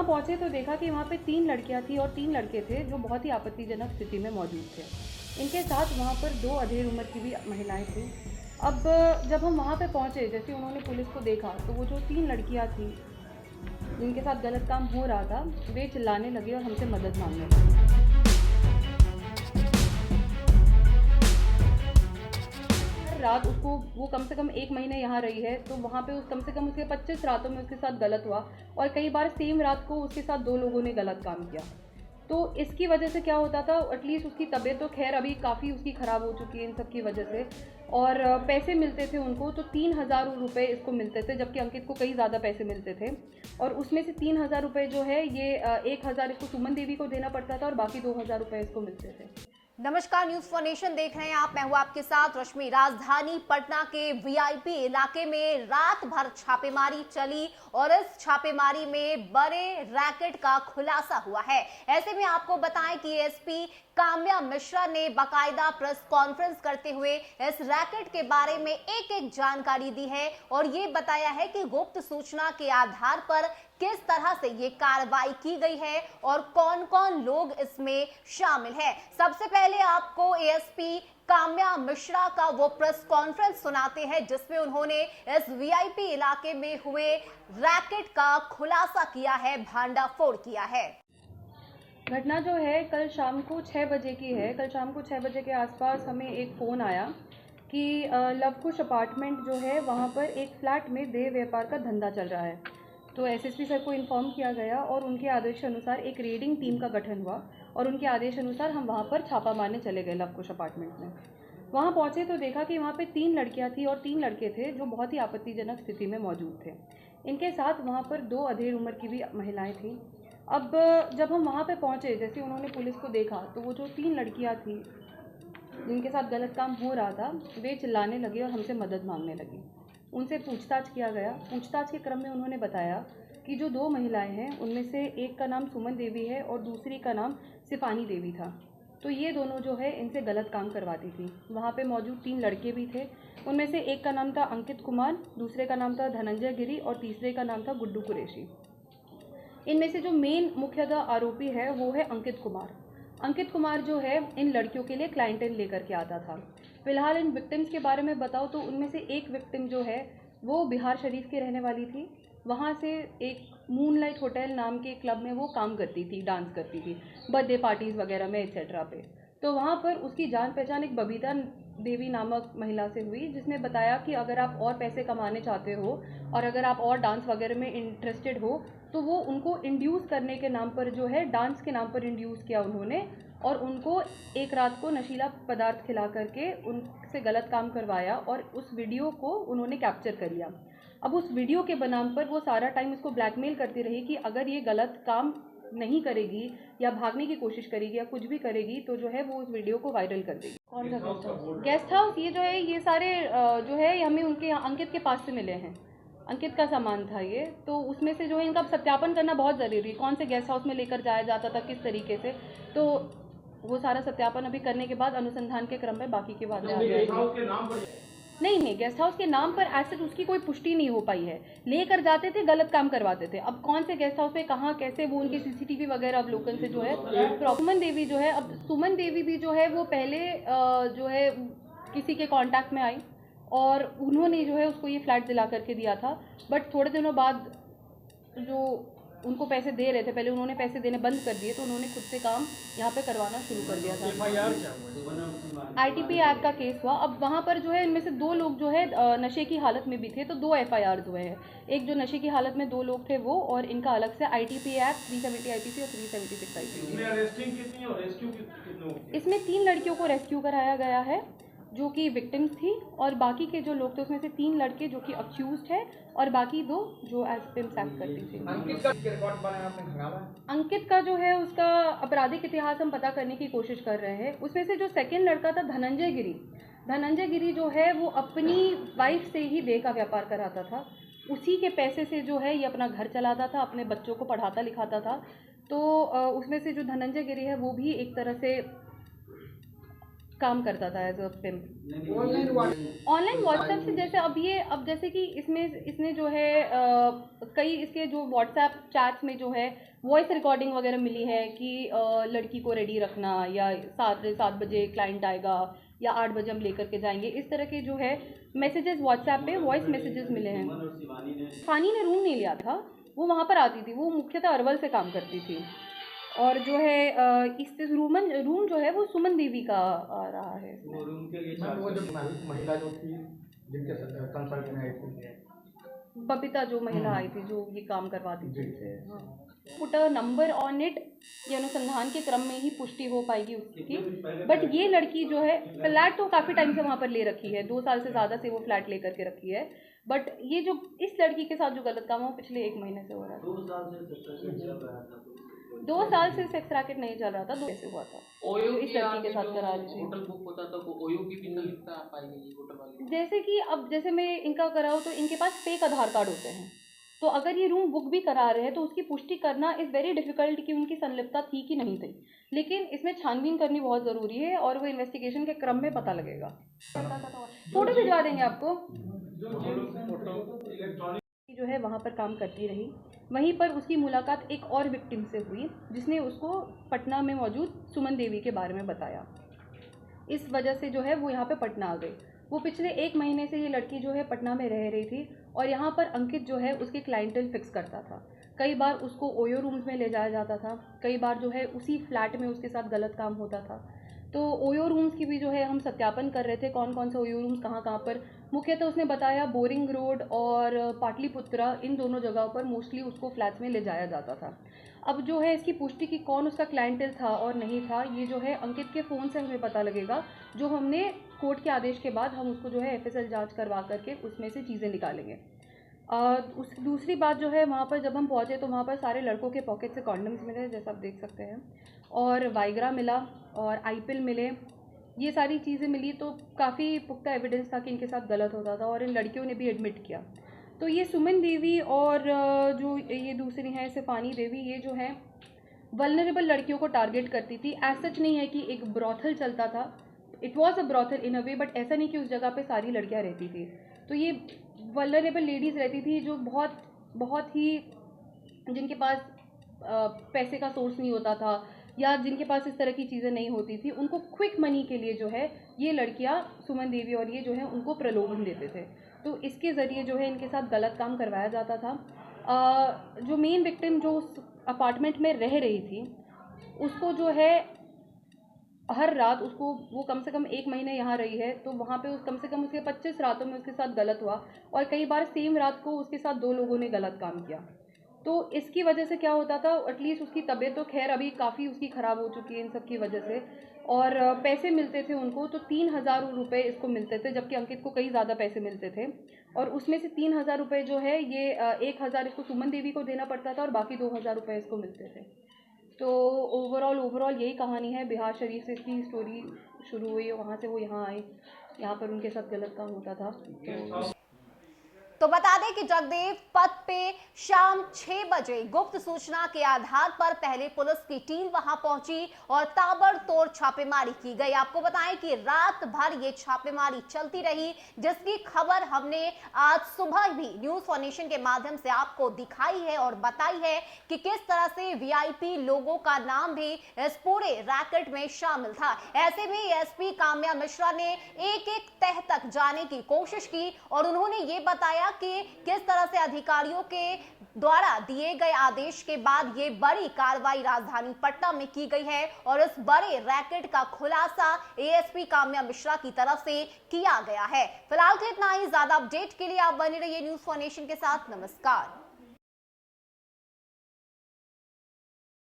वहाँ पहुँचे तो देखा कि वहाँ पे 3 लड़कियाँ थी और 3 लड़के थे जो बहुत ही आपत्तिजनक स्थिति में मौजूद थे। इनके साथ वहाँ पर 2 अधेड़ उम्र की भी महिलाएं थीं। अब जब हम वहाँ पे पहुँचे, जैसे उन्होंने पुलिस को देखा तो वो जो 3 लड़कियाँ थीं जिनके साथ गलत काम हो रहा था, वे चिल्लाने लगे और हमसे मदद मांगने लगे। रात उसको वो कम से कम 1 महीने यहाँ रही है, तो वहाँ पे उस कम से कम उसके 25 रातों में उसके साथ गलत हुआ और कई बार सेम रात को उसके साथ 2 लोगों ने गलत काम किया। तो इसकी वजह से क्या होता था, एटलीस्ट उसकी तबीयत तो खैर अभी काफ़ी उसकी ख़राब हो चुकी है इन सब की वजह से, और पैसे मिलते थे उनको तो 3,000 रुपये इसको मिलते थे, जबकि अंकित को कई ज़्यादा पैसे मिलते थे। और उसमें से 3,000 रुपये जो है ये 1,000 इसको सुमन देवी को देना पड़ता था और बाकी 2,000 रुपये इसको मिलते थे। नमस्कार, न्यूज फॉर नेशन देख रहे हैं आप। मैं हूं आपके साथ रश्मि। राजधानी पटना के वीआईपी इलाके में रात भर छापेमारी चली और इस छापेमारी में बड़े रैकेट का खुलासा हुआ है। ऐसे में आपको बताएं कि एसपी काम्या मिश्रा ने बाकायदा प्रेस कॉन्फ्रेंस करते हुए इस रैकेट के बारे में एक एक जानकारी दी है और ये बताया है कि गुप्त सूचना के आधार पर किस तरह से ये कार्रवाई की गई है और कौन कौन लोग इसमें शामिल है। सबसे पहले आपको एएसपी काम्या मिश्रा का वो प्रेस कॉन्फ्रेंस सुनाते हैं जिसमें उन्होंने इस वीआईपी इलाके में हुए रैकेट का खुलासा किया है, भांडाफोड़ किया है। घटना जो है कल शाम को 6 बजे की है। कल शाम को 6 बजे के आसपास हमें एक फ़ोन आया कि लवकुश अपार्टमेंट जो है वहाँ पर एक फ्लैट में देह व्यापार का धंधा चल रहा है। तो एसएसपी सर को इन्फॉर्म किया गया और उनके आदेश अनुसार एक रेडिंग टीम का गठन हुआ और उनके आदेश अनुसार हम वहाँ पर छापा मारने चले गए लवकुश अपार्टमेंट में। वहाँ पहुँचे तो देखा कि वहाँ पे 3 लड़कियाँ थी और 3 लड़के थे जो बहुत ही आपत्तिजनक स्थिति में मौजूद थे। इनके साथ वहाँ पर 2 अधेड़ उम्र की भी महिलाएं थीं। अब जब हम वहाँ पे पहुँचे, जैसे उन्होंने पुलिस को देखा तो वो जो 3 लड़कियाँ थीं जिनके साथ गलत काम हो रहा था, वे चिल्लाने लगे और हमसे मदद मांगने लगी। उनसे पूछताछ किया गया। पूछताछ के क्रम में उन्होंने बताया कि जो 2 महिलाएं हैं उनमें से एक का नाम सुमन देवी है और दूसरी का नाम सिफानी देवी था। तो ये दोनों जो है इनसे गलत काम करवाती थी। वहाँ पे मौजूद 3 लड़के भी थे। उनमें से एक का नाम था अंकित कुमार, दूसरे का नाम था धनंजय गिरी और तीसरे का नाम था गुड्डू कुरैशी। इनमें से जो मेन मुख्यतः आरोपी है वो है अंकित कुमार। अंकित कुमार जो है इन लड़कियों के लिए क्लाइंटेल लेकर के आता था। फिलहाल इन विक्टिम्स के बारे में बताओ तो उनमें से एक विक्टिम जो है वो बिहार शरीफ की रहने वाली थी। वहाँ से एक मूनलाइट होटल नाम के क्लब में वो काम करती थी, डांस करती थी बर्थडे पार्टीज़ वगैरह में एक्सेट्रा पे। तो वहाँ पर उसकी जान पहचान एक बबीता देवी नामक महिला से हुई, जिसने बताया कि अगर आप और पैसे कमाने चाहते हो और अगर आप और डांस वगैरह में इंटरेस्टेड हो तो वो उनको इंड्यूस करने के नाम पर जो है डांस के नाम पर इंड्यूस किया उन्होंने और उनको एक रात को नशीला पदार्थ खिला करके उनसे गलत काम करवाया और उस वीडियो को उन्होंने कैप्चर कर लिया। अब उस वीडियो के बनाम पर वो सारा टाइम उसको ब्लैकमेल करती रही कि अगर ये गलत काम नहीं करेगी या भागने की कोशिश करेगी या कुछ भी करेगी तो जो है वो उस वीडियो को वायरल कर देगी। कौन सा गेस्ट हाउस? ये जो है ये सारे जो है हमें उनके अंकित के पास से मिले हैं। अंकित का सामान था ये, तो उसमें से जो है इनका सत्यापन करना बहुत ज़रूरी है, कौन से गेस्ट हाउस में लेकर जाया जाता था, किस तरीके से। तो वो सारा सत्यापन अभी करने के बाद अनुसंधान के क्रम में बाकी की बातें आगे आएंगी। नहीं, गेस्ट हाउस के नाम पर एज सच उसकी कोई पुष्टि नहीं हो पाई है। लेकर जाते थे, गलत काम करवाते थे। अब कौन से गेस्ट हाउस पे कहाँ कैसे वो उनकी सीसीटीवी वगैरह अवलोकन से जो है सुमन देवी जो है, अब सुमन देवी भी जो है वो पहले जो है किसी के कांटेक्ट में आई और उन्होंने जो है उसको ये फ्लैट दिला करके दिया था। बट थोड़े दिनों बाद जो उनको पैसे दे रहे थे, पहले उन्होंने पैसे देने बंद कर दिए तो उन्होंने खुद से काम यहाँ पे करवाना शुरू कर दिया था। आईटीपी एक्ट का केस हुआ। अब वहाँ पर जो है इनमें से 2 लोग जो है नशे की हालत में भी थे, तो 2 FIR हुए हैं। एक जो नशे की हालत में 2 लोग थे वो, और इनका अलग से आईटीपी एक्ट 370 IPC और 376 IPC। इसमें 3 लड़कियों को रेस्क्यू कराया गया है जो कि विक्टिम्स थी, और बाकी के जो लोग थे उसमें से 3 लड़के जो कि अक्यूज्ड है और बाकी 2 जो एज पिम्स एक्ट करती थी। अंकित का जो है उसका आपराधिक इतिहास हम पता करने की कोशिश कर रहे हैं। उसमें से जो सेकंड लड़का था धनंजय गिरी जो है वो अपनी वाइफ से ही देह का व्यापार कराता था। उसी के पैसे से जो है ये अपना घर चलाता था, अपने बच्चों को पढ़ाता लिखाता था। तो उसमें से जो धनंजय गिरी है वो भी एक तरह से काम करता था as a pimp. Online WhatsApp से जैसे अब जैसे कि इसने जो है कई इसके जो व्हाट्सएप चैट्स में जो है वॉइस रिकॉर्डिंग वगैरह मिली है कि लड़की को रेडी रखना, या 7 बजे क्लाइंट आएगा, या 8 बजे हम लेकर के जाएंगे, इस तरह के जो है मैसेजेस व्हाट्सएप पे वॉइस मैसेजेस मिले हैं। फानी ने रूम नहीं लिया था, वो वहाँ पर आती थी, वो मुख्यतः अरवल से काम करती थी। और जो है इस रूम जो है वो सुमन देवी का आ रहा है। वो रूम के लिए वो जो महिला जो थी जिनके कंसल्ट में आई थी, बबीता जो महिला आई थी जो ये काम करवाती थी उनसे। हाँ, put a number on it, ये अनुसंधान के क्रम में ही पुष्टि हो पाएगी उसकी। बट ये लड़की जो है फ्लैट तो काफ़ी टाइम से वहाँ पर ले रखी है, 2 साल से ज़्यादा से वो फ्लैट ले करके रखी है। बट ये जो इस लड़की के साथ जो गलत काम है वो पिछले 1 महीने से हो रहा था। 2 साल से सेक्स रैकेट नहीं चल रहा था, 2 से हुआ था ओयो इस लड़की के साथ करा रही थी। होटल बुक होता था वो ओयो की भी संलिप्तता पाई गई होटल वाले। जैसे कि अब जैसे मैं इनका कराऊँ तो इनके पास फेक आधार कार्ड होते हैं, तो अगर ये रूम बुक भी करा रहे हैं तो उसकी पुष्टि करना इज़ वेरी डिफिकल्ट कि उनकी संलिप्तता थी कि नहीं थी। लेकिन इसमें छानबीन करनी बहुत ज़रूरी है और वो इन्वेस्टिगेशन के क्रम में पता लगेगा। फोटो भिजवा देंगे आपको। जो है वहाँ पर काम करती रही, वहीं पर उसकी मुलाकात एक और विक्टिम से हुई जिसने उसको पटना में मौजूद सुमन देवी के बारे में बताया। इस वजह से जो है वो यहाँ पे पटना आ गई। वो पिछले 1 महीने से ये लड़की जो है पटना में रह रही थी और यहाँ पर अंकित जो है उसके क्लाइंटल फिक्स करता था। कई बार उसको ओयो रूम्स में ले जाया जाता था, कई बार जो है उसी फ्लैट में उसके साथ गलत काम होता था। तो ओयो रूम्स की भी जो है हम सत्यापन कर रहे थे, कौन कौन से ओयो रूम्स कहाँ पर। मुख्यतः उसने बताया बोरिंग रोड और पाटलिपुत्रा, इन दोनों जगहों पर मोस्टली उसको फ्लैट्स में ले जाया जाता था। अब जो है इसकी पुष्टि की कौन उसका क्लाइंटल था और नहीं था, ये जो है अंकित के फ़ोन से हमें पता लगेगा, जो हमने कोर्ट के आदेश के बाद हम उसको जो है FSL जांच करवा करके उसमें से चीज़ें निकालेंगे। दूसरी बात जो है, वहाँ पर जब हम पहुँचे तो वहाँ पर सारे लड़कों के पॉकेट से कॉन्डम्स मिले, जैसा आप देख सकते हैं, और वाइग्रा मिला और आईपिल मिले। ये सारी चीज़ें मिली तो काफ़ी पुख्ता एविडेंस था कि इनके साथ गलत होता था और इन लड़कियों ने भी एडमिट किया। तो ये सुमन देवी और जो ये दूसरी हैं सिफानी देवी, ये जो है वल्नरेबल लड़कियों को टारगेट करती थी। एज सच नहीं है कि एक ब्रॉथल चलता था, it was a brothel in a way, but ऐसा नहीं कि उस जगह पे सारी लड़कियां रहती थी। तो ये वल्नरेबल लेडीज़ रहती थी जो बहुत ही जिनके पास पैसे का सोर्स नहीं होता था या जिनके पास इस तरह की चीज़ें नहीं होती थी, उनको क्विक मनी के लिए जो है ये लड़कियां सुमन देवी और ये जो है उनको प्रलोभन देते थे। तो इसके ज़रिए जो है इनके साथ गलत काम करवाया जाता था। जो मेन विक्टिम जो उस अपार्टमेंट में रह रही थी, उसको जो है हर रात उसको, वो कम से कम 1 महीने यहाँ रही है, तो वहाँ पे कम से कम उसके 25 रातों में उसके साथ गलत हुआ और कई बार सेम रात को उसके साथ 2 लोगों ने गलत काम किया। तो इसकी वजह से क्या होता था, एटलीस्ट उसकी तबीयत तो खैर अभी काफ़ी उसकी ख़राब हो चुकी है इन सब की वजह से, और पैसे मिलते थे उनको, तो 3000 रुपये इसको मिलते थे, जबकि अंकित को कई ज़्यादा पैसे मिलते थे। और उसमें से 3000 रुपये जो है ये 1000 इसको सुमन देवी को देना पड़ता था और बाकी 2000 रुपये इसको मिलते थे। तो ओवरऑल यही कहानी है। बिहार शरीफ से इसकी स्टोरी शुरू हुई, वहाँ से वो यहाँ आए, यहाँ पर उनके साथ गलत काम होता था। तो बता दें कि जगदेव पथ पे शाम 6 बजे गुप्त सूचना के आधार पर पहले पुलिस की टीम वहां पहुंची और ताबड़तोड़ छापेमारी की गई। आपको बताएं कि रात भर ये छापेमारी चलती रही, जिसकी खबर हमने आज सुबह भी न्यूज फॉर नेशन के माध्यम से आपको दिखाई है और बताई है कि किस तरह से वीआईपी लोगों का नाम भी इस पूरे रैकेट में शामिल था। ऐसे में एसपी काम्या मिश्रा ने एक तह तक जाने की कोशिश की और उन्होंने ये बताया कि किस तरह से अधिकारियों के द्वारा दिए गए आदेश के बाद ये बड़ी कार्रवाई राजधानी पटना में की गई है और इस बड़े रैकेट का खुलासा एएसपी काम्या मिश्रा की तरफ से किया गया है। फिलहाल के इतना ही। ज्यादा अपडेट के लिए आप बने रहिए न्यूज फॉर नेशन के साथ। नमस्कार।